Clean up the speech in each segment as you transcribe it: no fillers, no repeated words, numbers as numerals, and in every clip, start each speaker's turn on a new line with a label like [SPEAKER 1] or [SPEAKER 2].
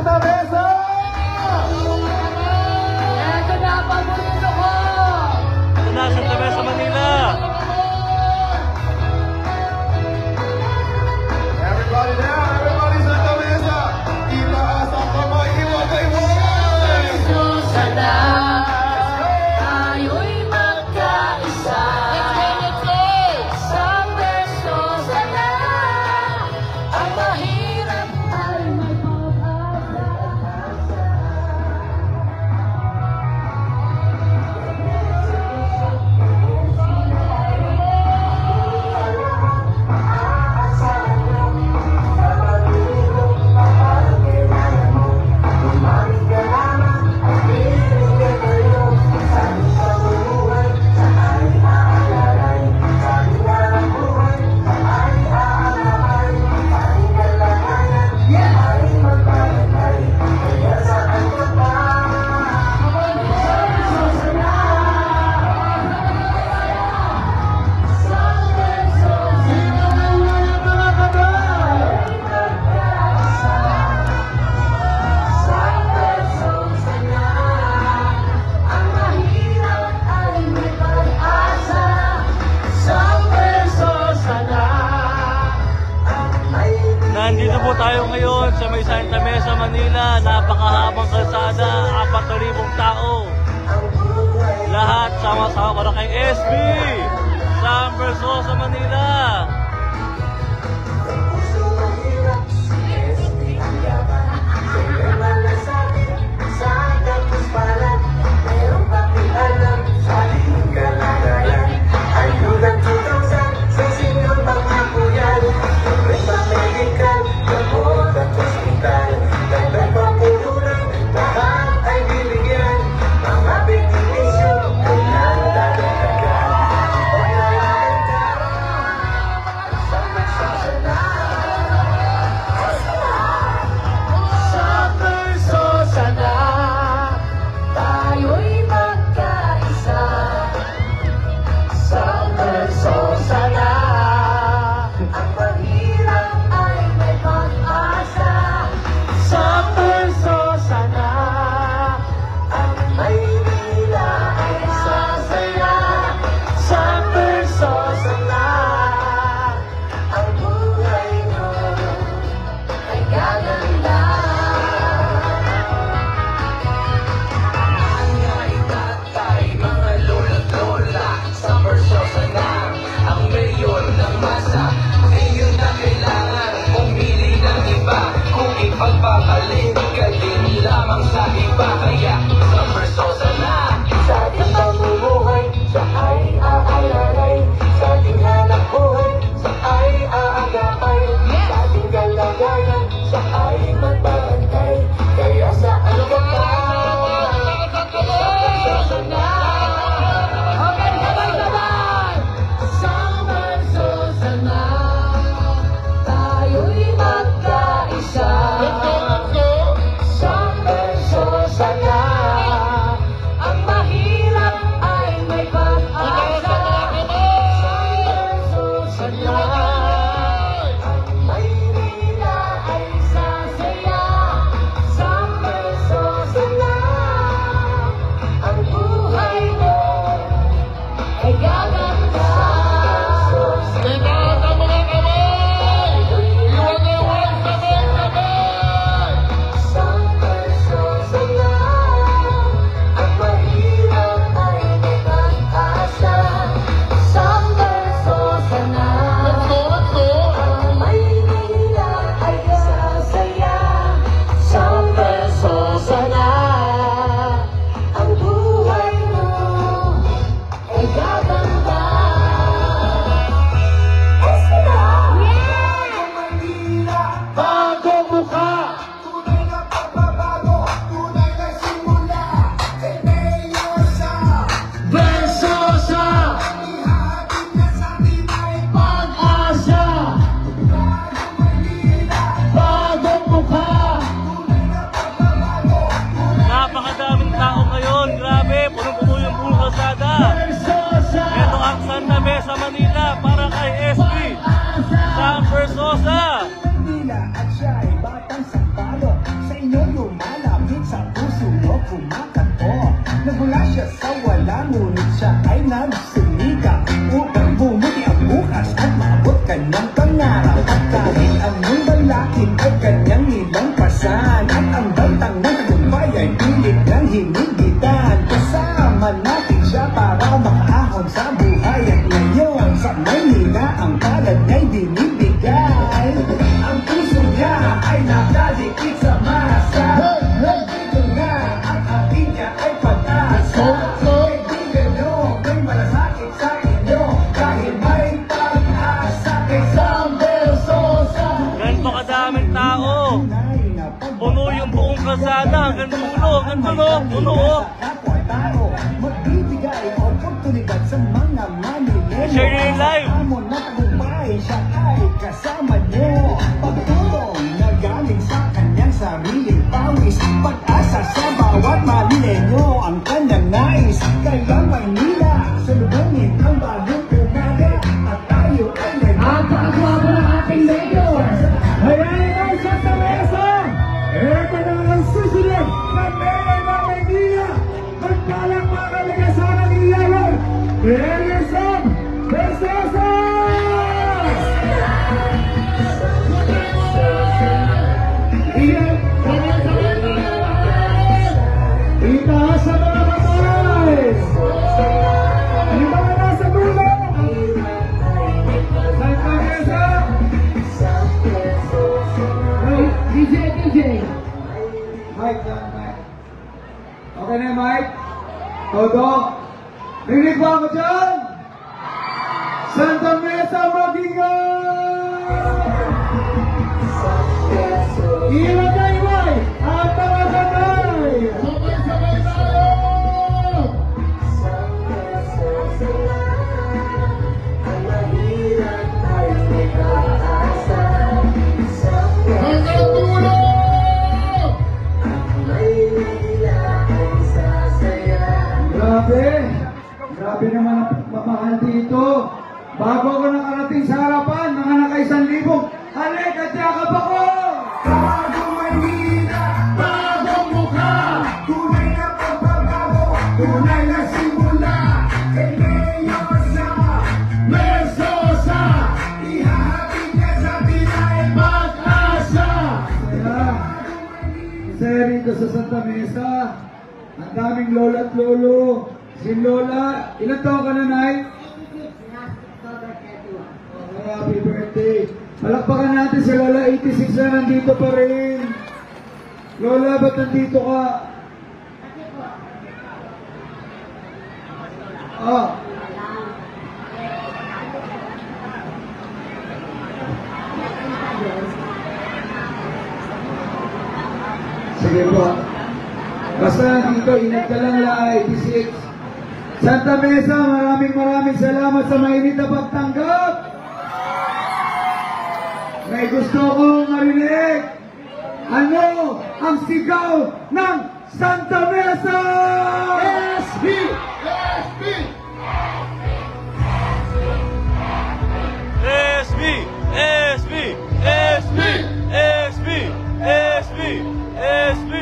[SPEAKER 1] Tabesa!
[SPEAKER 2] Ito na, paborito ko!
[SPEAKER 3] Ito na, Santa Mesa, Manila.
[SPEAKER 1] Everybody down, everybody Santa Mesa! Itaas ang kamay, iwagay-wagay!
[SPEAKER 2] Sana tayo'y magkaisa. Sa beso sana ang mahirap ay may pag-asa.
[SPEAKER 3] Nandito po tayo ngayon sa may Santa Mesa, Manila. Napakahabang kalsada, 4,000 tao. Lahat sama-sama para kay SB Sam Versosa, Manila.
[SPEAKER 4] Pagpapalit ka din lamang sa iba. Kaya sa Versosa na sa ating pamumuhay, siya ay aalalay. Sa ating hanap buhay, siya ay aagapay. Sa ating kalagayan, siya ay
[SPEAKER 1] ay nakadikit sa masa. Dito nga ang ating niya ay pag-asa. Kaibigan nyo, may malasakit sa inyo. Dahil may pag-asa kay Sam Versosa.
[SPEAKER 3] Ganito kadaming tao. Puno yung buong kalsada. Hanggang dulo. Hanggang dulo. Puno.
[SPEAKER 1] Magbibigay oportunidad sa mga Manileno.
[SPEAKER 3] Share nyo yung live.
[SPEAKER 1] Hamon na tagumpay, siya ay kasama nyo. Pagtulong na galing sa kanyang sariling pawis. Pag-asa sa bawat Manileno ang kanyang nais. Kaya Maynila, salubungin ang bagong umaga. At tayo ay
[SPEAKER 2] Ang pagkakwapo ng ating mayor.
[SPEAKER 1] Ayan ang Santa Mesa! Ito na ang susunod na mayor ng Maynila! Magpalang mga kaligasan ng iyawan! Mayor Sam Versosa! Iyan! Itaas sa mga kamay! Yung mga nasa dulo! Santa Mesa!
[SPEAKER 2] DJ.
[SPEAKER 1] Mike lang, Mike. Okay na, Mike? Todo? Rinig ba ako dyan? Santa Mesa mag-ingat! Ilagay, Mike! Ang mga kanay!
[SPEAKER 2] Sabay-sabay tayo! Hanggang dulo!
[SPEAKER 1] Grabe naman ang pagmamahal dito. Bago ako nakarating sa harapan, mga naka-1,000, halik at yakap ako! Bagong Maynila, bagong mukha, tunay na pagbabago, tunay na simula, kay Mayor Sam Versosa, ihahatid niya sa Pinay pag-asa. Masaya rito sa Santa Mesa, ang daming lola at lolo. Si Lola, ilan taon ka na, Nay? Happy birthday. Palakpakan natin si Lola, 86 na nandito pa rin. Lola, ba't nandito ka? Sige po. Basta nandito, ingat ka lang la, 86. Santa Mesa, maraming salamat sa mainit na pagtanggap. May gusto kong marinig. Ano ang sigaw ng Santa Mesa? SB! SB!
[SPEAKER 3] SB! SB! SB! SB! SB! SB!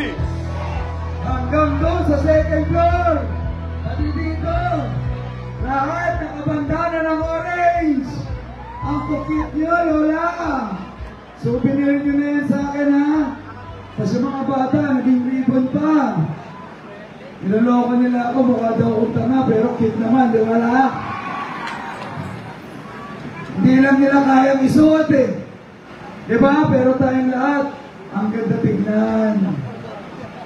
[SPEAKER 1] Hanggang doon sa second floor. Pati dito. Lahat nakabandana ng orange. Ang kukit nyo, Lola. Souvenir nyo na yan sa akin, ha? Tapos yung mga bata, naging ribbon pa. Niloloko nila ako, mukha daw akong tanga, pero cute naman, di ba lahat? Hindi lang nila kayang isuot, eh. Di ba? Pero tayong lahat, ang ganda tignan.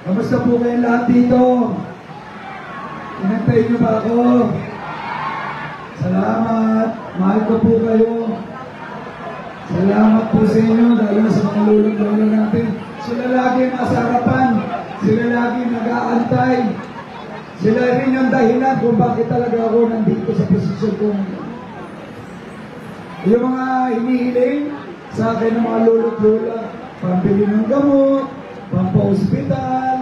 [SPEAKER 1] Kamusta po kayong lahat dito? Inantayin niyo ba ako? Salamat. Mahal ko po kayo. Salamat po sa inyo, lalo na sa mga lulong-lolo natin. Sila lagi nasa harapan. Sila lagi nag-aantay. Sila rin yung dahilan kung bakit talaga ako nandito sa posisyon ko. Yung mga hinihiling sa akin ng mga lulong-lola, pambili ng gamot, pampa-hospital,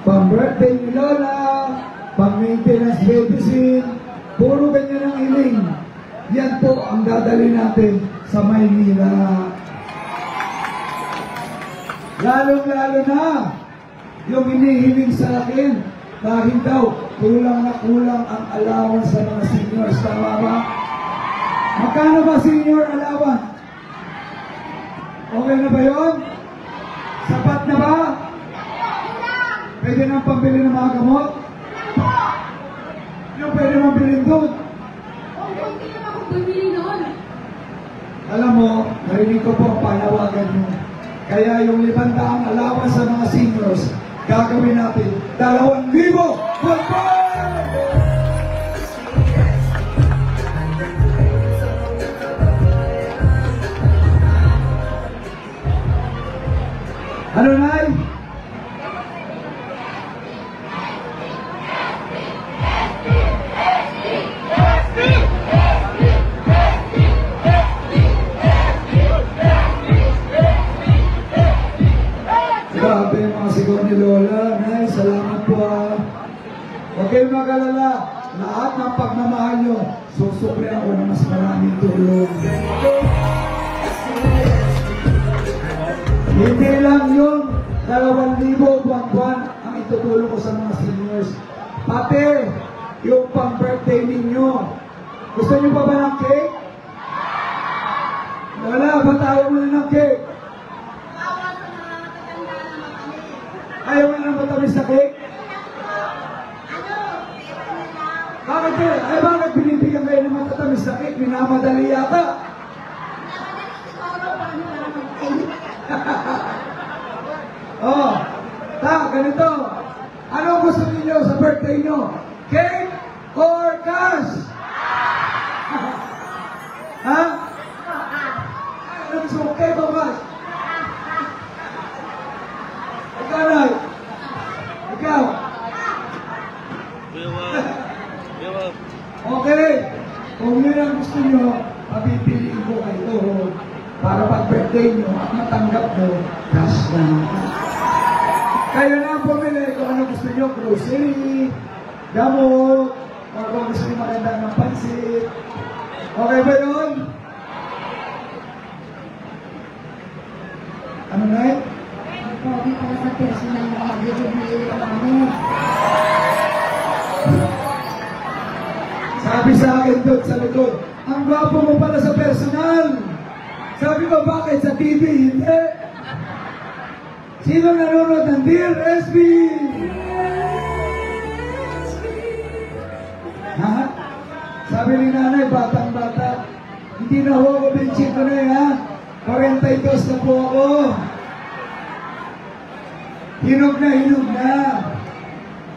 [SPEAKER 1] pang-birthday ni Lola, pang-maintenance medicine, puro ganyan ang hiling. Yan po ang dadali natin sa Maynila. Lalong-lalo na yung hinihiling sa akin dahil daw kulang na kulang ang allowance sa mga seniors. Tama ba? Magkano ba senior allowance? Okay na ba yun? Sapat na ba? Pwede nang pambili ng mga gamot? Yung pwede mong bilhin doon?
[SPEAKER 2] Hindi naman ako bumili noon.
[SPEAKER 1] Alam mo, narinig ko po ang panawagan mo. Kaya yung 500 allowance sa mga seniors, gagawin natin 2,000 buwan-buwan! Ano, Nay? Grabe yung mga sigaw ni Lola. Nay, salamat po ah. Huwag kayong mag-alala. Lahat ng pagmamahal nyo, susukli ako ng mas maraming tulong. Hindi lang yung 2,000 buwan-buwan ang itutulong ko sa mga seniors. Pati yung pang-birthday ninyo. Gusto nyo pa ba ng cake? Wala, batayo mo na ng cake. Ayaw mo na ng matamis na cake? Bakit eh? Ay bakit binibigyan kayo ng matatamis na cake? Minamadali yata. Oh, ganito. Ano gusto niyo sa birthday nyo? Cake or cash? Ha? Ano gusto mo? Cake or cash? Ikaw, Nay. Ikaw. Okay. Kung yun ang gusto nyo, mapipiliin ko kayo para pag-birthday nyo at matanggap nyo, cash na. Kayo na ang pumili kung ano gusto nyo, grocery, gamot, o kung gusto nyo maganda ng pansit. Okay ba yun? Ano na yun?
[SPEAKER 2] Pogi pala sa personal na mag-ibig na ilang namin.
[SPEAKER 1] Sabi sa akin doon sa likod, ang gwapo mo pala sa personal. Sabi ko, bakit sa TV? Hindi. Sino nanonood ng Dear SB? Ha? Sabi ni nanay, batang-bata, hindi na ako benching ko na eh, ha? 42 na po ako. Hinog na.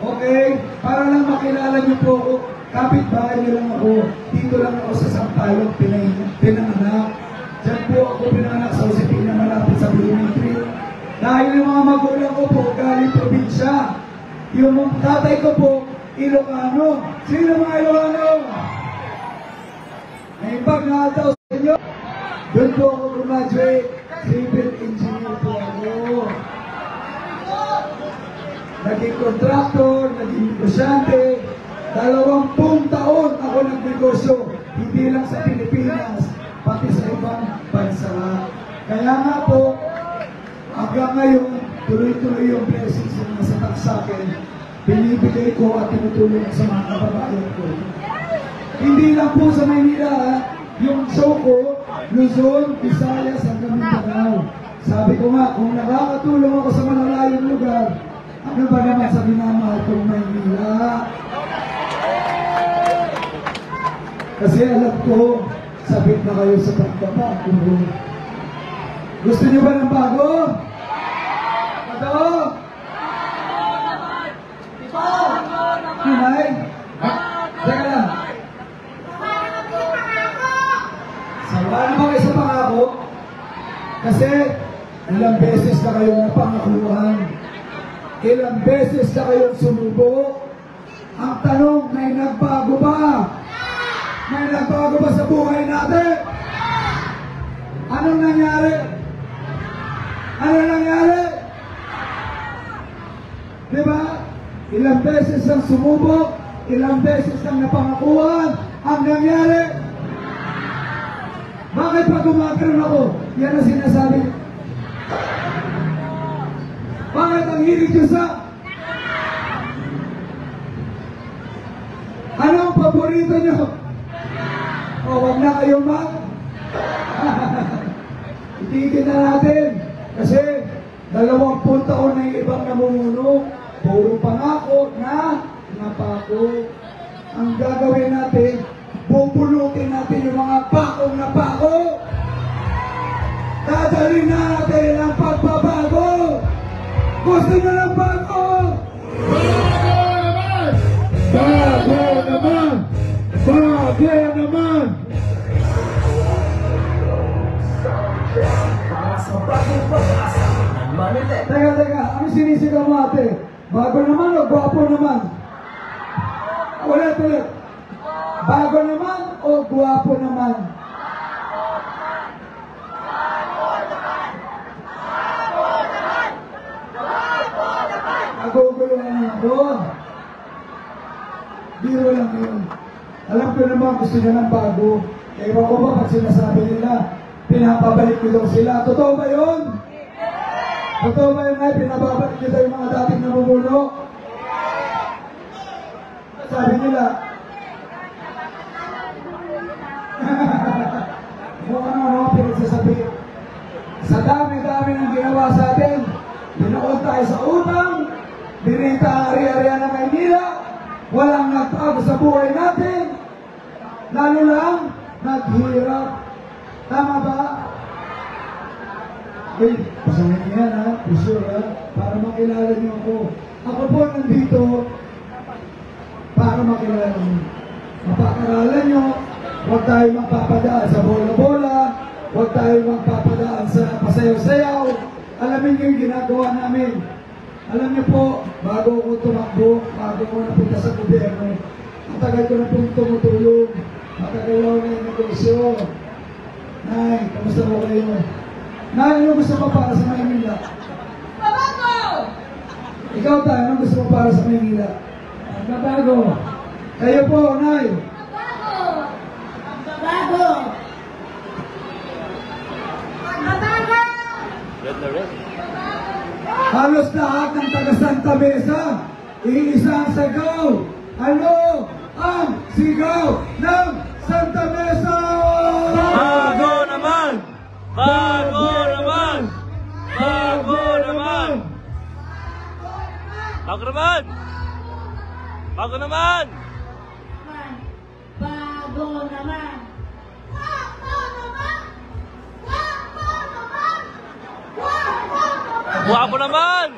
[SPEAKER 1] Okay? Para lang makilala niyo po ako. Kapit-bahay niyo lang ako. Dito lang ako sa Sampalok, pinanganak. Diyan po ako pinanganak sa Josepina, malapit sa Bloomingtree. Dahil yung mga magulang ko po, galing probinsya. Yung mga tatay ko po, Ilocano. Sino mga Ilocano? May pag-nataw sa inyo. Doon po ako graduate. Civil engineer po ako. Naging contractor, naging negosyante. 20 taon ako nagnegosyo. Hindi lang sa Pilipinas, pati sa ibang bansa. Kaya nga po, hanggang ngayon, tuloy-tuloy yung blessings na nasa sa akin. Binibigay ko at tinutulong sa mga kababayan ko. Hindi lang po sa Maynila, yung show ko, Luzon, Visayas, hanggang Mindanao. Sabi ko nga, kung nakakatulong ako sa malalayong lugar, ano ba naman sa minamahal kong Maynila? Kasi alam ko, sabit na kayo sa pagbabago. Gusto niyo ba ng bago? Bago? Hinay? Teka lang. Sawa na ba kayo sa pangako? Kasi ilang beses na kayong napangakuhan. Ilang beses na kayong sumubo. Ang tanong, may nagbago ba? May nagbago ba sa buhay natin? Anong nangyari? Anong nangyari? Diba? Ilang beses ang sumubok, ilang beses ang napangakuhan, ang nangyari. Bakit pag gumagano'n ako? Yan ang sinasabi. Bakit ang hilig nyo sa? Anong paborito nyo? O, wag na kayong mag? Itigil na natin. Kasi 20 taon na yung ibang namumuno. Puro pangako na napako. Ang gagawin natin, bubulutin natin yung mga pakong napako. Dadalhin natin ang pagbabago. Gusto nyo ng bago? Bago naman! Bago naman! Teka, ano sinisigaw mo ate? Bago naman o gwapo naman? Ulit. Bago naman o gwapo naman? Naguguluhan na ako. Biro lang yun. Alam ko naman gusto nila ng bago. Ewan ko ba pag sinasabi nila, pinapabalik ko daw sila. Totoo ba yun? Totoo ba yun ay pinababalik nyo daw yung mga dating namumuno? Sabi nila, mukhang ano pinagsasabi. Sa dami-dami ng ginawa sa atin, binoon tayo sa utang, binenta ang ari-arian ng Maynila, walang nagbago sa buhay natin, lalo lang, naghirap. Tama ba? Okay, pasahin niyo yan ha, for sure ha, para makilala niyo ako. Ako po nandito, para makilala niyo. Mapakaralan niyo, huwag tayo magpapadaan sa bola-bola, huwag tayo magpapadaan sa pasayaw-sayaw. Alamin niyo yung ginagawa namin. Alam niyo po, bago ako tumakbo, bago ako napunta sa gobyerno, matagal ko na pong tumutulong, matagal ako na yung negosyo. Nay, kamusta po kayo? Nay, ano gusto mo para sa Maynila?
[SPEAKER 2] Babago!
[SPEAKER 1] Ikaw tayo, ano gusto mo para sa Maynila? Babago. Kayo po, Nay.
[SPEAKER 2] Babago! Babago! Babago!
[SPEAKER 3] Red na red.
[SPEAKER 1] Halos lahat ng taga Santa Mesa, iisang sigaw. Ano ang sigaw ng Santa Mesa?
[SPEAKER 3] Bago naman! Bago naman! Bago naman! Bago naman! Bago naman!
[SPEAKER 2] Bago naman!
[SPEAKER 3] Guwapo naman!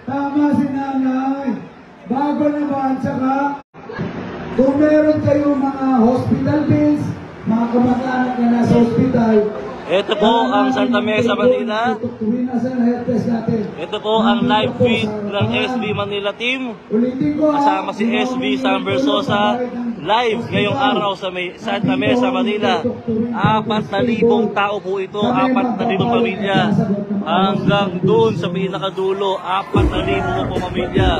[SPEAKER 1] Tama si nanay. Bago naman, tsaka kung meron kayong mga hospital bills, mga kamag-anak na nasa hospital,
[SPEAKER 3] Ito po ang Santa Mesa, Manila.
[SPEAKER 1] tutuwin na sa health test natin.
[SPEAKER 3] Ito po ang live feed ng SB Manila team.
[SPEAKER 1] Ulitin ko,
[SPEAKER 3] Kasama si SB Sam Versosa live ngayong araw sa Santa Mesa, Manila. 4,000 tao po ito, 4,000 pamilya. Hanggang doon sa pinakadulo, 4,000 po pamilya.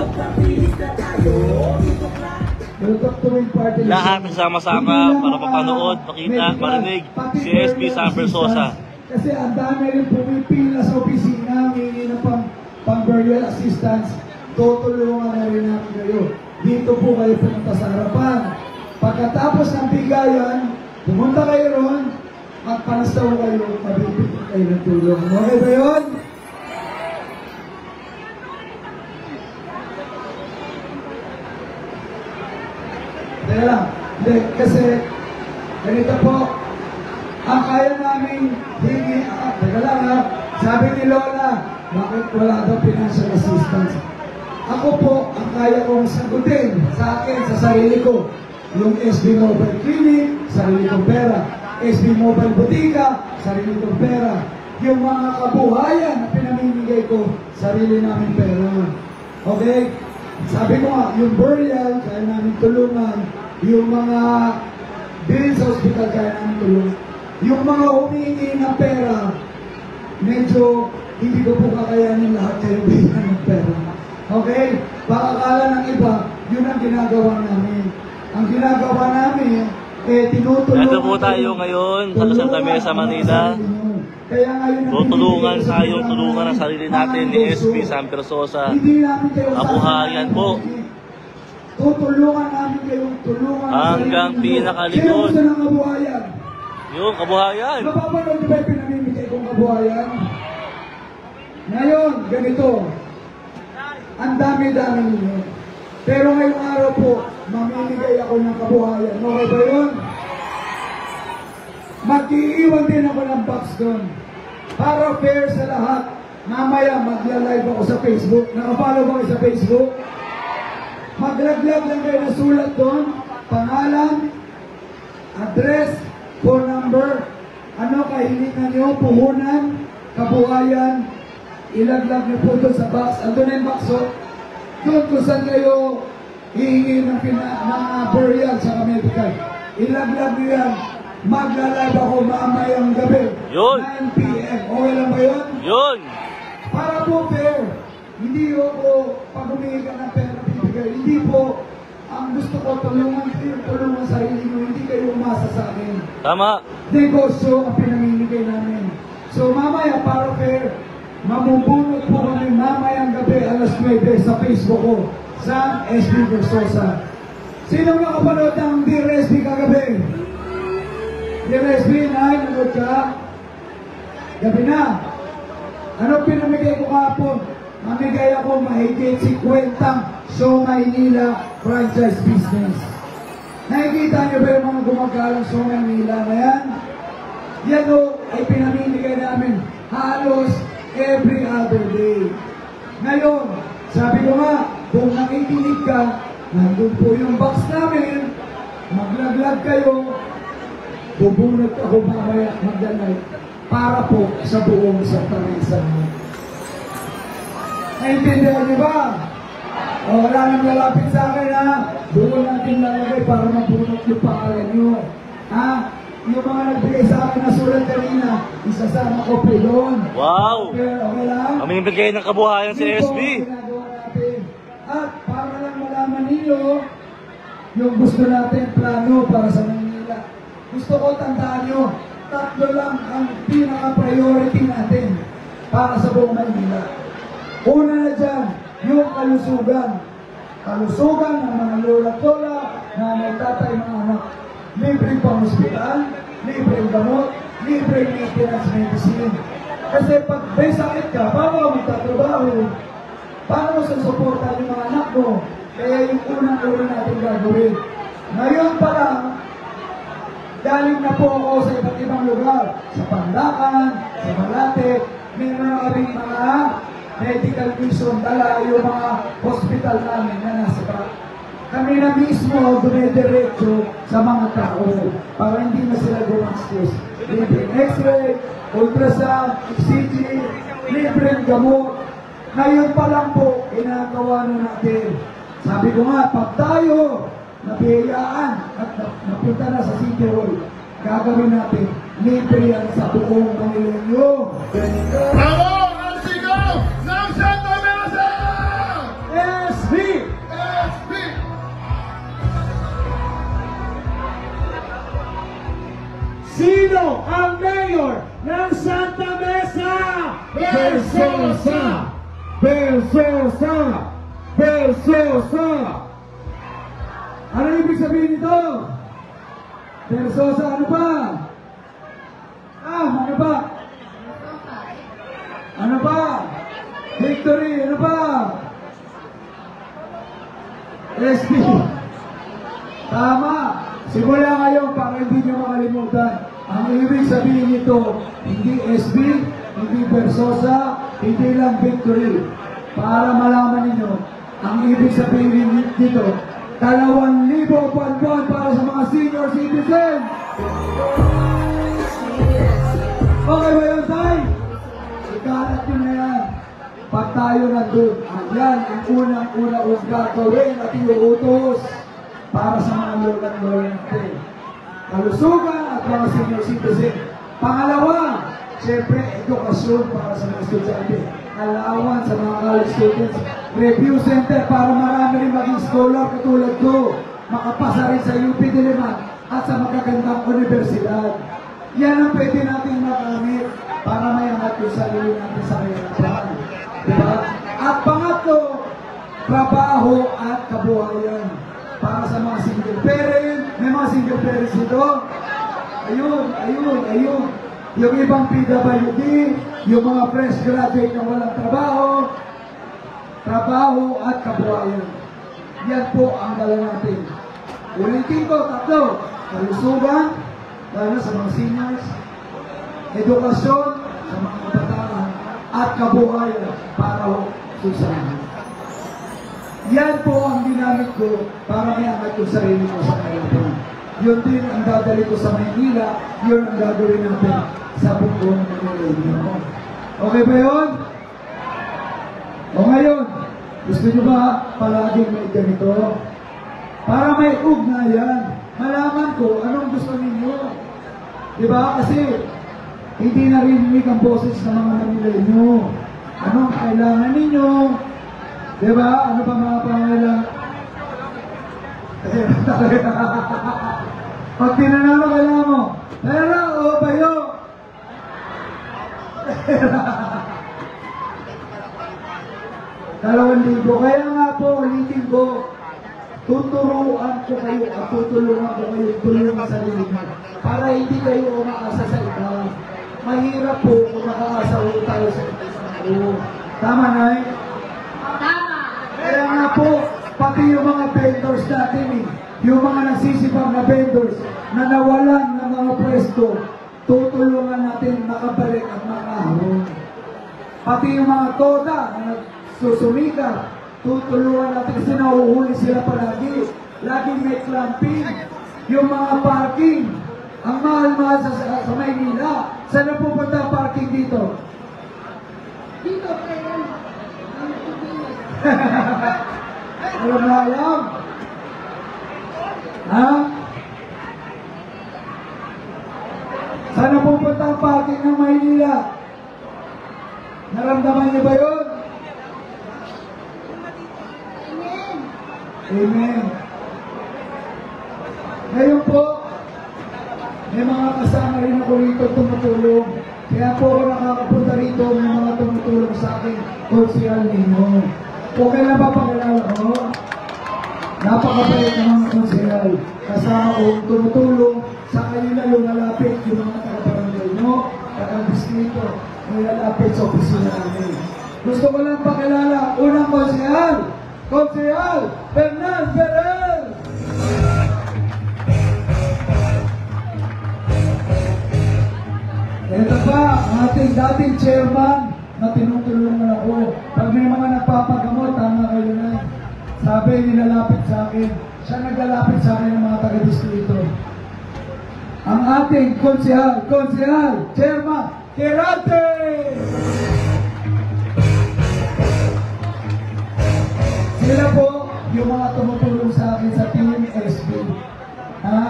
[SPEAKER 3] Lahat nagsama-sama para mapanood, makita, marinig si SB Sam Versosa.
[SPEAKER 1] Kasi ang dami rin pumipila sa opisina, hingi ng pang-burial assistance. Tutulungan na rin namin kayo. Dito po kayo pumunta sa harapan. Pagkatapos ng bigayan, pumunta kayo ron, at panastaw kayo, mabibigyan kayo ng tulong. Okay ba yun? Teka lang. Hindi, kasi ganito po, ang kaya namin hingi, teka lang ha, sabi ni Lola, bakit wala daw financial assistance? Ako po, ang kaya kong sagutin sa akin, sa sarili ko, yung SB Mobile Clinic, sarili kong pera, SB Mobile Botica, sarili kong pera, yung mga kabuhayan na pinamimigay ko, sarili namin pera. Okay? Sabi ko nga, yung burial, kaya namin tulungan, yung mga bill sa hospital, kaya namin tulungan. Yung mga humingi ng pera, medyo hindi ko po kakayanin lahat kayo bigyan ng pera. Okay? Baka akala ng iba, yun ang ginagawa namin. Ang ginagawa namin, tinutulungan.
[SPEAKER 3] Ito po tayo ngayon sa Santa Mesa, Manila.
[SPEAKER 1] Kaya ngayon,
[SPEAKER 3] Tutulungan tayong tulungan ang sarili natin ni SB Sam Versosa.
[SPEAKER 1] hindi namin kayo
[SPEAKER 3] Kabuhayan po.
[SPEAKER 1] Tutulungan namin kayong tulungan.
[SPEAKER 3] Hanggang pinakalikod.
[SPEAKER 1] Sino gusto ng kabuhayan?
[SPEAKER 3] Yung kabuhayan.
[SPEAKER 1] Napapanood ba yung pinamimigay kong kabuhayan? Ngayon, ganito. Ang dami-dami ninyo. Pero ngayong araw po, mamimigay ako ng kabuhayan. Okay ba yun? Mag-iiwan din ako ng box doon. Para fair sa lahat. Mamaya magla-live ako sa Facebook. Nakapollow ba kayo sa Facebook? Maglaglag lang kayo na sulat doon. Pangalan, address, phone number, ano kahilingan nyo, puhunan, kabuhayan, ilaglag nyo po doon sa box. Andun na yung box, so, doon kung saan kayo hihingi ng burial sa medical. Ilaglag nyo yan. Magla-live ako mamayang gabi.
[SPEAKER 3] Yun.
[SPEAKER 1] 9 p.m. Okay lang ba yun?
[SPEAKER 3] Yun!
[SPEAKER 1] Para po fair. Hindi ako pag humingi ka ng pera bibigay. Hindi po. Ang gusto ko tulungan kayo, tulungan sarili mo. Hindi kayo umasa sa akin.
[SPEAKER 3] Tama!
[SPEAKER 1] Negosyo ang pinamimigay namin. So mamaya para fair, mamubunot po kami mamayang gabi alas 9 sa Facebook ko. Sam SB Versosa. Sino nakapanood ng Dear SB kagabi? Dear SB, nanonood ka? Gabi na. Ano pinamigay ko kahapon? Mamigay ako mahigit 50 Show Maynila franchise business. Nakikita niyo ba yung mga gumagalang Show Maynila na yan? Yan o ay pinamimigay namin halos every other day. Ngayon, sabi ko nga, kung nakikinig ka, nandun po yung box namin, maglaglag kayo, bubunot ako mamaya magdalay para po sa buong Santa Mesa. Naintindihan niyo ba? O wala nang lalapit sa akin ha? Doon natin lalagay para mabunot yung pangalan niyo. Ha? Yung mga nagbigay sa akin na sulat kanina, isasama ko po yun.
[SPEAKER 3] Wow!
[SPEAKER 1] Okay lang?
[SPEAKER 3] Kami bigay ng kabuhayan si
[SPEAKER 1] Ito
[SPEAKER 3] SB.
[SPEAKER 1] ang ginagawa natin. At para lang malaman ninyo, yung gusto natin plano para sa Manila. Gusto ko tandaan nyo, 3 lang ang pinaka-priority natin para sa buong Manila. Una na dyan, yung kalusugan. Kalusugan ng mga lola-lola, nanay, tatay, mga anak. Libreng pang-hospital, libreng gamot, libreng maintenance medicine. Kasi pag may sakit ka, paano ka magtatrabaho? Paano mo susuportahan yung mga anak mo? Kaya yung unang-una natin gagawin. Ngayon pa lang, galing na po ako sa iba't ibang lugar. Sa Pandakan, sa Malate, meron na kaming mga medical mission, dala yung mga hospital namin na nasa back. Kami na mismo dumediretso sa mga tao para hindi na sila gumastos. Libreng X-ray, ultrasound, ECG, libreng gamot. Ngayon pa lang po, ginagawa na natin. Sabi ko nga, pag tayo nabiyayaan at napunta na sa City Hall, gagawin natin libre yan sa buong Manila.
[SPEAKER 5] Bravo! Ang sigaw ng Santa Mesa!
[SPEAKER 1] SB!
[SPEAKER 5] SB!
[SPEAKER 1] Sino ang mayor ng Santa Mesa?
[SPEAKER 5] Versosa!
[SPEAKER 1] Versosa! Versosa! Ano ibig sabihin nito? Versosa, ano ba? Ano ba? Ano ba? Victory, ano ba? SB. Tama. Simula ngayon para hindi nyo makalimutan. Ang ibig sabihin nito, hindi SB, hindi Versosa, hindi lang Victory. Para malaman ninyo, ang ibig sabihin nito, 2,000 buwan-buwan para sa mga senior citizen. Okay ba yun, Tay? Ikalat yun na yan. Pag tayo nandun, yan ang unang-una kong gagawin at iuutos para sa mga lola-lola natin. Kalusugan at mga senior citizen. Pangalawa, siyempre, edukasyon para sa mga estudyante. Allowance sa mga college students. Review center para marami rin maging scholar katulad ko. Makapasa rin sa UP Diliman at sa magagandang universidad. Yan ang pwede natin magamit para mayangat yung sarili natin sa kahirapan. Diba? At pangatlo, trabaho at kabuhayan para sa mga single parent. May mga single parents dito. Ayun. Yung ibang PWD, yung mga fresh graduate na walang trabaho at kabuhayan. Yan po ang dala natin. Ulitin ko, 3. Kalusugan, lalo sa mga seniors, edukasyon sa mga kabataan, at kabuhayan para susunod. Yan po ang ginamit ko para may angat yung sarili ko sa Maynila. Yun din ang dadali ko sa Maynila, yun ang gagawin natin sa buong Manila. Okay ba yun? O ngayon, gusto nyo ba palaging may ganito? Para may ugnayan, malaman ko anong gusto ninyo. Diba? Kasi hindi narinig ang boses ng mga Manileño. Anong kailangan ninyo? Diba? Ano ba mga pangailangan? Pag tinanong kailangan mo, pera o bayo? Pera. 2,000. Kaya nga po, ulitin ko, tuturuan ko kayo at tutulungan ko kayo tulungan sa sarili nyo para hindi kayo umaasa sa iba. Mahirap po kung nakaasa tayo sa iba. Tama na eh?
[SPEAKER 2] Tama.
[SPEAKER 1] Kaya nga po, pati yung mga vendors natin eh, yung mga nagsisipag na vendors na nawalan ng mga pwesto, tutulungan natin makabalik at makaharong. Pati yung mga toda na nagsusumika, tutulungan natin kasi nahuhuli sila palagi. Laging may clamping. Yung mga parking, ang mahal-mahal sa Maynila. Saan na pupunta ang parking dito?
[SPEAKER 2] Dito kayo.
[SPEAKER 1] Alam na alam? Ha? Saan na pupunta ang parking ng Maynila? Naramdaman niyo ba yun?
[SPEAKER 2] Amen.
[SPEAKER 1] Amen. Ngayon po, may mga kasama rin ako rito tumutulong. Kaya po ako nakakapunta rito, may mga tumutulong sa akin. Konsyal ninyo. Okay na ba pakilala ko? Napakabait ng mga konsyal. Kasama ko tumutulong sa kanila lumalapit yung mga taga-barangay nyo, taga-distrito, lumalapit sa opisina namin. Gusto ko lang pakilala, unang konsyal, Konsyal Fernan Ferrer! Ito pa, ang ating dating chairman na tinutulungan ako. Pag may mga nagpapagamot, tama kayo na. Sabi, nilalapit sa akin. Siya naglalapit sa akin ng mga taga-distrito. Ang ating konsyal, chairman, Kirante! Sila po, yung mga tumutulong sa akin sa Team SB. Ha?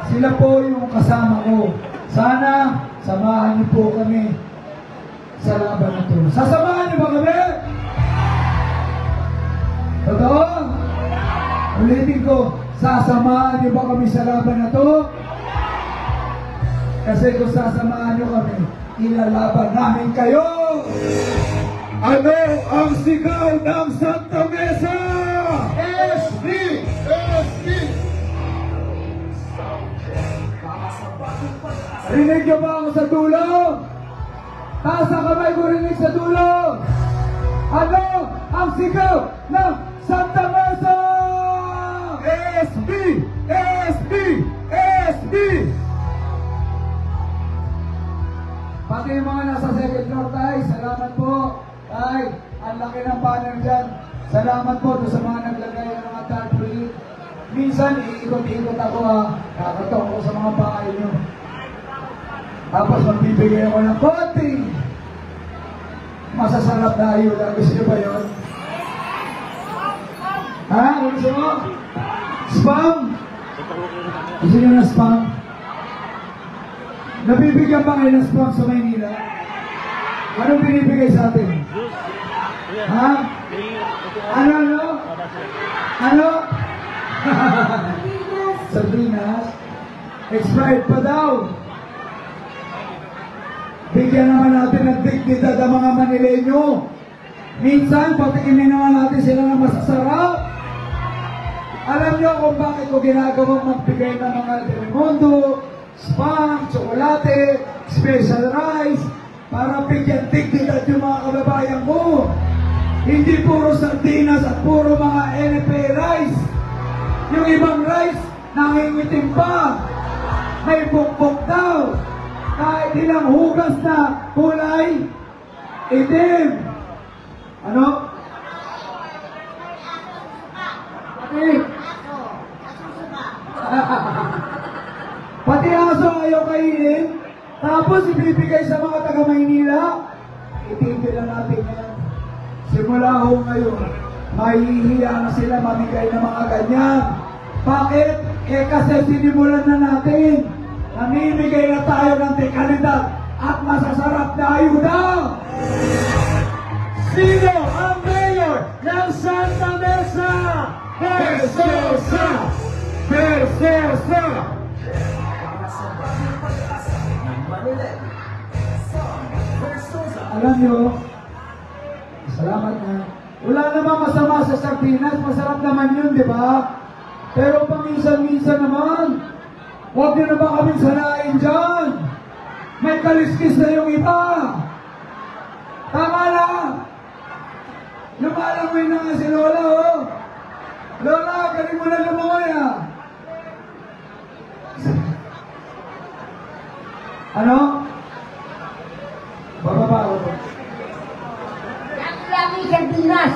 [SPEAKER 1] Sila po yung kasama ko. Sana, samahan niyo po kami sa laban na ito. Sasamahan niyo ba kami? Totoo? Ulitin ko, sasamahan niyo ba kami sa laban na ito? Kasi kung sasamahan niyo kami, ilalaban namin kayo!
[SPEAKER 5] Ano ang sigaw ng Santa Mesa? SB! SB!
[SPEAKER 1] Rinig niyo ba ako sa dulo? Taas ang kamay ko rinig sa dulo! Ano ang sigaw ng Santa Mesa?
[SPEAKER 5] SB! SB! SB!
[SPEAKER 1] Pati yung mga nasa second floor, tay, salamat po. Tay, ang laki ng banner dyan. Salamat po doon sa mga naglagay ng mga tarpaulin. Minsan, iikot-ikot ako kakatok ko sa mga bahay nyo. Tapos magbibigay ako ng konting masasarap na ayuda. Gusto nyo ba yun? Ha? Gusto mo? Spam? Gusto nyo na spam? Nabibigyan ba kayo ng spam sa Maynila? Anong binibigay sa atin? Ha? Ano? Ano? Sardinas? Expired pa daw. Bigyan naman natin ng dignidad ang mga Manileño. Minsan, patikinin naman natin sila ng masasarap. Alam niyo kung bakit ko ginagawang magbigay ng mga Telemundo, spam, tsokolate, special rice, para bigyan dignidad yung mga kababayan ko. Hindi puro sardinas at puro mga NFA rice. Yung ibang rice, nangingitim pa. may bukbok daw. Kahit ilang hugas na kulay itim. Ano? Pati. Pati aso ayaw kainin. Tapos ibibigay sa mga taga-Maynila. Itigil na natin yan. Simula ho ngayon, mahihiya na sila mamigay ng mga ganyan. Bakit? Eh kasi sinimulan na natin. Namimigay na tayo ng dekalidad at masasarap na ayuda. Sino ang mayor ng Santa Mesa? Versosa! Versosa! Alam nyo, salamat na. Wala namang masama sa sardinas, masarap naman yun, di ba? Pero paminsan-minsan naman, huwag nyo na ba kami sanain dyan? May kaliskis na yung iba. Tama lang. Lumalangoy na nga si Lola, oh. Lola, galing mo na lumoy, ah. Ano? Bababa ako.
[SPEAKER 2] Ang dami sardinas.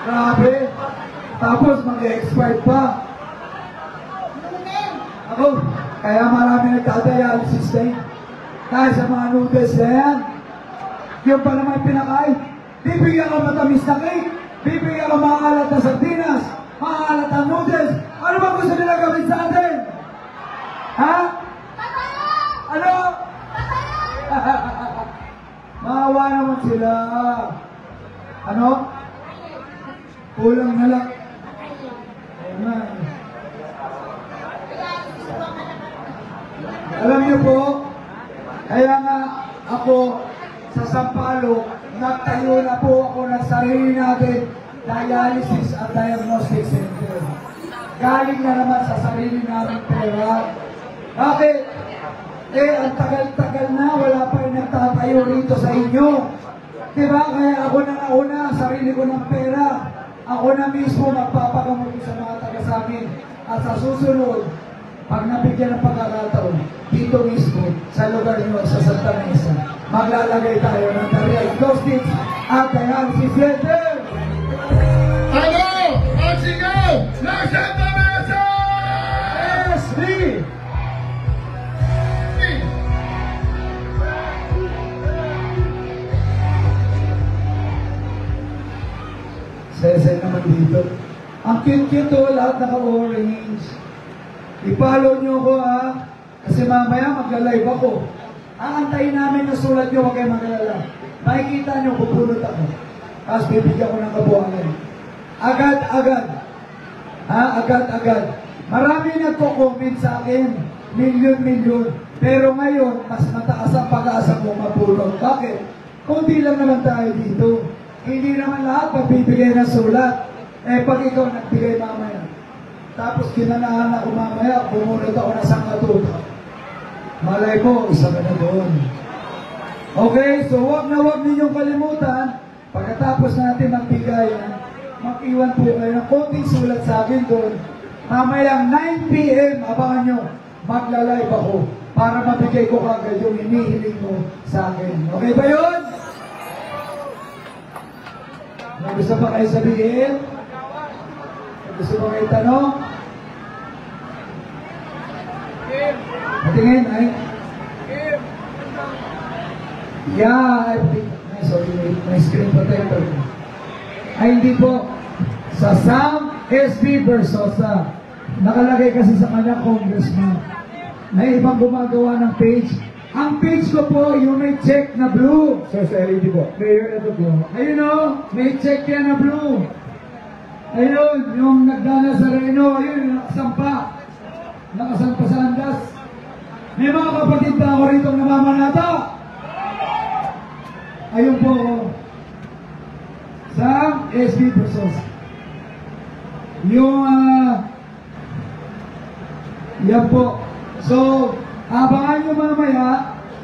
[SPEAKER 1] Grabe. Tapos mag-expired pa. Ako, kaya marami nagtadialysis na yun. Dahil sa mga noodles na yan. Yung pa naman pinakain. Bibigyan ka matamis na cake. Bibigyan ka maalat na sardinas. Maalat na noodles. Ano ba gusto nila gawin sa atin? Ha? Ano? Maawa naman sila. Ano? Kulang na lang. Ayan. Alam niyo po, kaya nga ako sa Sampaloc, nagtayo na po ako ng sarili natin dialysis at diagnostic center. Galing na naman sa sarili namin pera. Bakit? Eh, ang tagal-tagal na, wala pa rin nagtatayo rito sa inyo. Diba? Kaya ako na nauna, sarili ko ng pera. Ako na mismo magpapagamot sa mga taga sa amin. At sa susunod, pag nabigyan ng pagkakataon, dito mismo, sa lugar nyo, sa Santa Mesa, maglalagay tayo ng diagnostics at dialysis center.
[SPEAKER 5] Ano ang sigaw ng Santa Mesa?
[SPEAKER 1] SB! Sesay naman dito. Ang cute-cute to, lahat naka-orange. I-follow nyo ako, ha? Kasi mamaya magla-live ako. Aantayin namin yung sulat nyo, huwag kayo mag-alala. Makikita nyo, pupulot ako. Tapos bibigyan ko ng kabuhangan. Agad-agad. Ha? Agad-agad. Marami nagko-comment sa akin. Milyon-milyon. Pero ngayon, mas mataas ang pag-asa ko mapulot. Bakit? Kunti lang naman tayo dito. Hindi naman lahat magbibigay ng sulat. Eh, pag ikaw nagbigay mamaya. Tapos kinanahan ako mamaya, bumunod ako na sangkatuta. Malay mo, isa ka na doon. Okay, so wag na wag ninyong kalimutan, pagkatapos natin magbigay, mag-iwan po kayo ng konting sulat sa akin doon. Mamayang 9 p.m., abangan nyo, magla-live ako para mabigay ko kagad yung hinihiling mo sa akin. Okay ba yun? May gusto pa kayo sabihin? May gusto pa kayo tanong? Patingin, ay? Yeah, I think, sorry, may screen protector. Ay, hindi po. Sa Sam SB Versosa. Nakalagay kasi sa kanya congressman. May ibang gumagawa ng page. Ang page ko po, yung may check na blue. So, sa LED po. Mayor, ito po. Ayun o, may check yan na blue. Ayun, yung nagdala sa Reno, ayun, nakasampa. Nakasampa sa andas. May mga kapatid ba ako rito namamanata? Ayun po, sa SB Versosa. Yung, yan po. So, abangan nyo mamaya,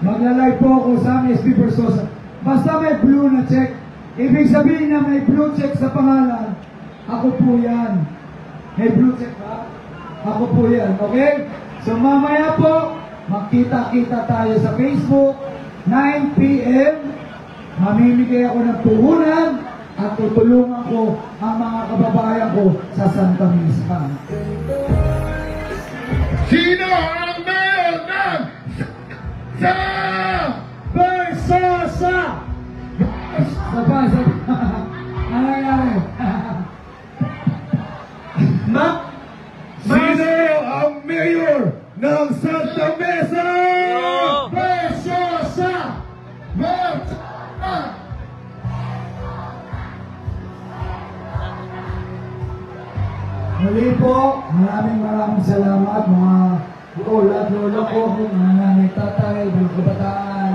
[SPEAKER 1] magla-live po ako sa SB Versosa. Basta may blue na check. Ibig sabihin na may blue check sa pangalan, ako po yan. May blue check ba? Ako po yan, okay? So mamaya po, magkita-kita tayo sa Facebook, 9 p.m. Mamimigay ako ng puhunan at tutulungan ko ang mga kababayan ko sa Santa Mesa.
[SPEAKER 5] Sino ang mayor ng Versosa?
[SPEAKER 1] Saba. Ano nangyari?
[SPEAKER 5] Sino ang mayor ng Santa Mesa? Versosa!
[SPEAKER 1] Muli po, maraming salamat mga lola at lolo ko, mga nanay, tatay, mga kabataan.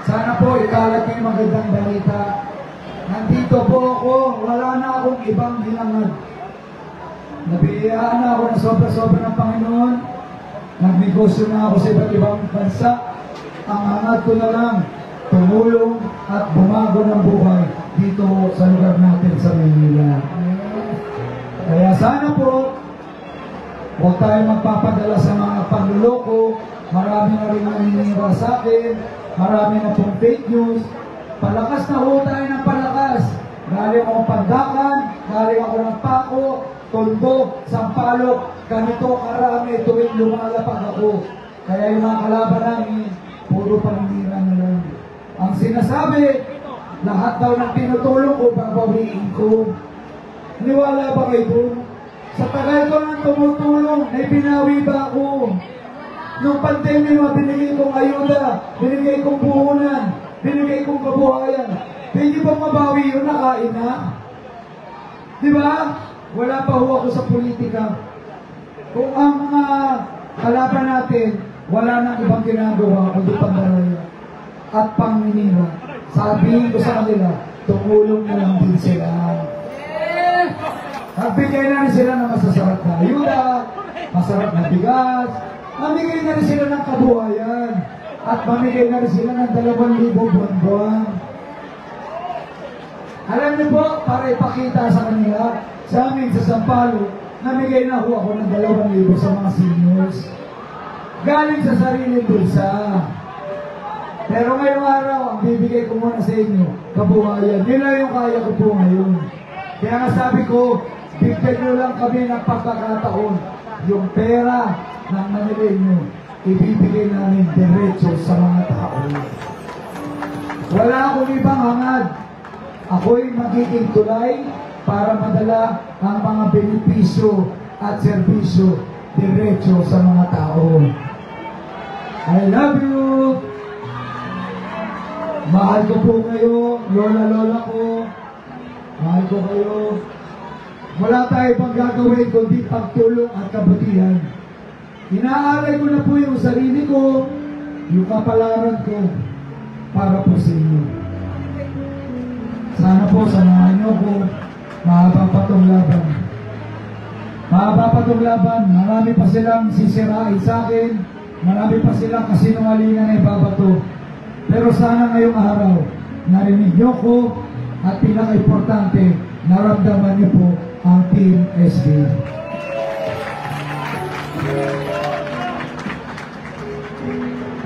[SPEAKER 1] Sana po ikalat niyo yung magandang balita. Nandito po ako, wala na akong ibang hilangad. Nabiyayaan na ako ng sobra-sobra ng Panginoon. Nagnegosyo na ako sa iba't ibang bansa. Ang hangad ko na lang, tumulong at bumago ng buhay dito sa lugar natin sa Manila. Kaya sana po, huwag tayo magpapadala sa mga panluloko. Marami na rin naninira sa akin. Marami na pong fake news. Palakas na ho tayo ng palakas. Galing ako Pandakan, galing ako ng Paco, Tondo, Sampaloc, ganito karami tuwing lumalapag ako. Kaya yung mga kalaban namin, puro paninira na lang. Ang sinasabi, lahat daw ng tinutulong ko, babawiin ko. Niwala ba kayo doon? Sa tagal ko nang tumutulong, ay binawi ba ako? Nung pandemya, binigay kong ayuda, binigay kong puhunan, binigay kong kabuhayan. Hindi ba mabawi yun? Nakain na? Di ba? Wala pa ho ako sa politika. Kung ang mga kalaban natin, wala nang ibang ginagawa kundi pandaraya at pangninira. Sabihin ko sa kanila, tumulong na lang din sila. Nagbigay na rin sila ng masasarap na ayuda, masarap na bigas, mamigay na rin sila ng kabuhayan, at mamigay na rin sila ng 2,000 buwan-buwan. Alam niyo po, para ipakita sa kanila, sa amin sa Sampaloc, namigay na ho ako ng 2,000 sa mga seniors. Galing sa sariling bulsa. Pero ngayong araw, ang bibigay ko muna sa inyo, kabuhayan. Yun lang yung kaya ko po ngayon. Kaya nga sabi ko, bigyan nyo lang kami ng pagkakataon. Yung pera ng manilin nyo, ibibigay namin diretso sa mga tao. Wala akong ibang hangad. Ako'y magiging tulay para madala ang mga benepisyo at serbisyo diretso sa mga tao. I love you! Mahal ko po kayo, lola-lola ko. Mahal ko kayo. Wala tayo pang gagawin kundi pagtulong at kabutihan. Inaalay ko na po yung sarili ko, yung kapalaran ko, para po sa inyo. Sana po samahan niyo ko, mahaba pa itong laban. Mahaba pa itong laban, marami pa silang sisirain sa akin, marami pa silang kasinungalingan na ibabato. Pero sana ngayong araw, narinig niyo ko, at pinaka-importante, naramdaman niyo po ang Team SB.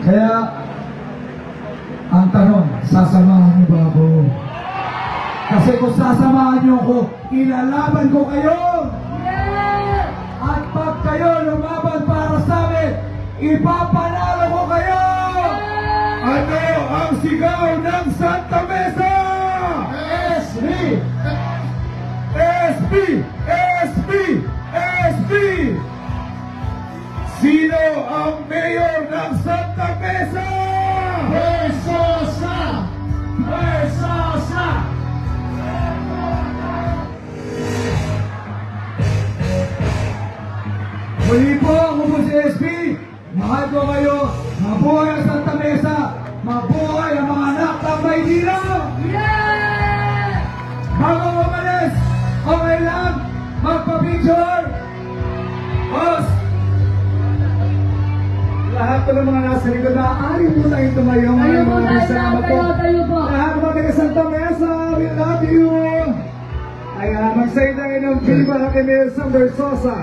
[SPEAKER 1] Kaya, ang tanong, sasamahan niyo ba ako? Kasi kung sasamahan niyo ako, ilalaban ko kayo! At pag kayo lumaban para sa amin, ipapanalo ko kayo!
[SPEAKER 5] Ano ang sigaw ng Santa Mesa?
[SPEAKER 1] SB!
[SPEAKER 5] SB! SB! SB! Sino ang mayor ng Santa Mesa?
[SPEAKER 1] Versosa! Versosa! Muli po, ako po si SB. Mahal ko kayo. Mabuhay ang Santa Mesa. Mabuhay ang mga anak ng Maynila. Bago umalis, okay lang, magpa-picture. Boss, lahat po ng mga nasa likod na ari po tayo tumayo.
[SPEAKER 2] Tayo po tayo,
[SPEAKER 1] Salamat po.
[SPEAKER 2] tayo po.
[SPEAKER 1] Lahat ng mga taga Santa Mesa, we love you. Ayan, magsay tayo ng viva kay Mayor Sam Versosa.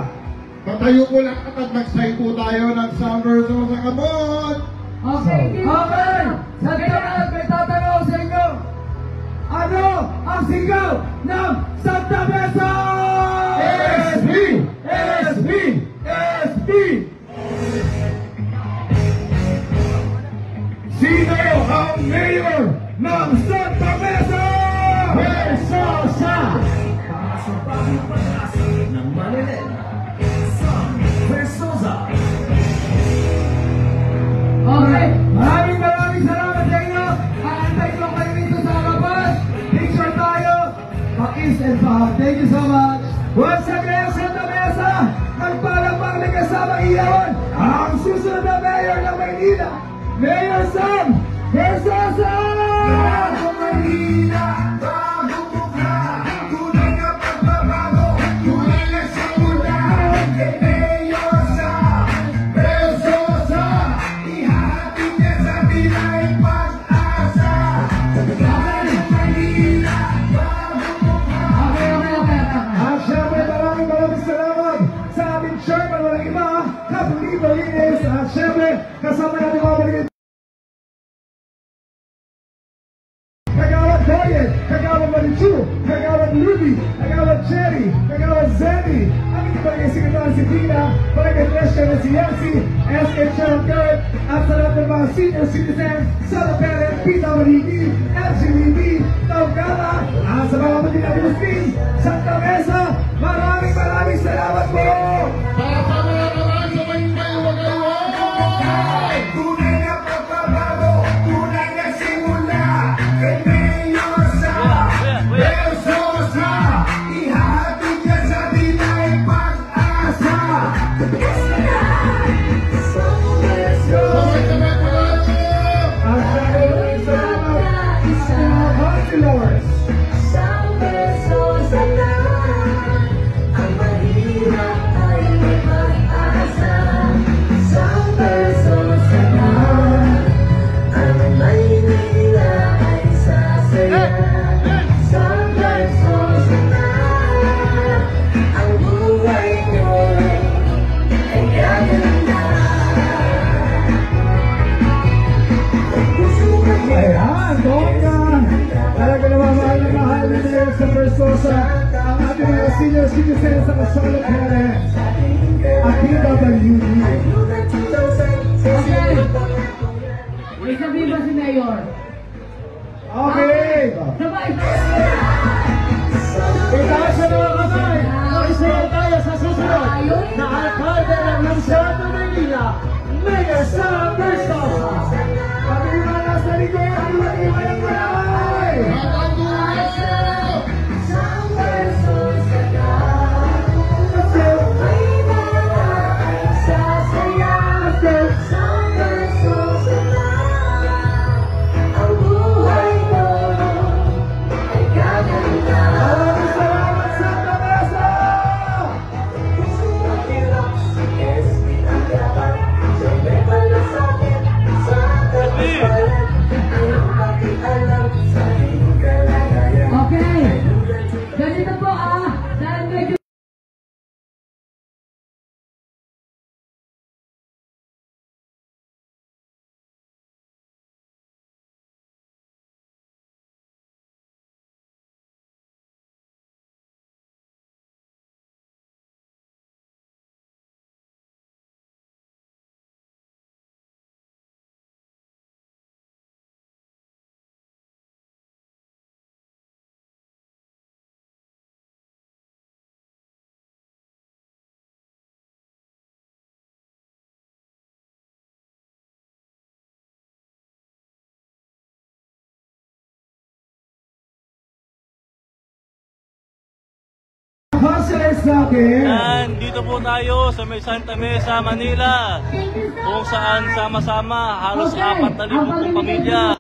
[SPEAKER 5] Patayo po lang at mag-say po tayo ng Summer Sosa Kamot!
[SPEAKER 2] Okay,
[SPEAKER 1] Okay! Santa Mesa, may tatanong sa inyo. Ano ang sigaw ng Santa Mesa? SB! SB! SB! Sino ang mayor ng Santa Mesa? Versosa!
[SPEAKER 6] ng Manila, Versosa.
[SPEAKER 1] Okay, maraming salamat sa inyo. Aantay ko kayo dito sa harapan. Picture tayo. Pa-kiss and pa-hug. Thank you so much. Once again, Santa Mesa, nagpalapang na kasamang iyawan ang susunod na mayor ng Maynila, Mayor Sam Versosa!
[SPEAKER 5] Bago Manila, bago mukha, tunay na pagbabago, tunay na simula, kay Mayor Sam Versosa, ihahatid niya sa Pinay pag-asa. Bago Manila, bago mukha.
[SPEAKER 2] okay.
[SPEAKER 1] At syempre, maraming salamat sa ating chairman, walang iba, Kapulido Linis. At syempre, kasama natin mga baligid. Kagawad Boyen, Kagawad Marichu, Kagawad Ruby, Kagawad Cherry, Kagawad Zenny, ang inyong baligid sekretary si Tina, baligid treasurer si Yancy, SK Sharon Garrett, at sa lahat ng mga senior citizen, Sara Perez, Pita Mariki, LGBT, Taugala, at sa mga Manila Muslim, Santa Mesa, maraming salamat po!
[SPEAKER 5] Para sa mga naman sa Maynila, Wagayway! Tunay na pagbabago, tunay na simula, kay Mayor Sam Versosa, ihahatid niya sa Pinay pag-asa. Sabay-sabay po tayo!
[SPEAKER 1] At maraming salamat sa mga councilors. Ayan, bongga! Talaga naman mahal na Mayor sa Versosa, ang ating mga senior citizens sa Kasalo Perez at PWD.
[SPEAKER 2] Okay. May sabihin ba si Mayor?
[SPEAKER 1] Okay!
[SPEAKER 2] Sabay!
[SPEAKER 1] Itaas sa mga kamay! Mag-isaya tayo sa susunod na alkalde ng Lungsod ng Maynila, Mayor Sam Versosa! Kami mga nasa likod, iwan ang kamay! Maraming salamat, Santa Mesa!
[SPEAKER 2] Okay. Ganito po dahil medyo
[SPEAKER 1] Hustlers natin!
[SPEAKER 3] Yan, dito po tayo sa may Santa Mesa, Manila, kung saan sama-sama halos 4,000 pong pamilya.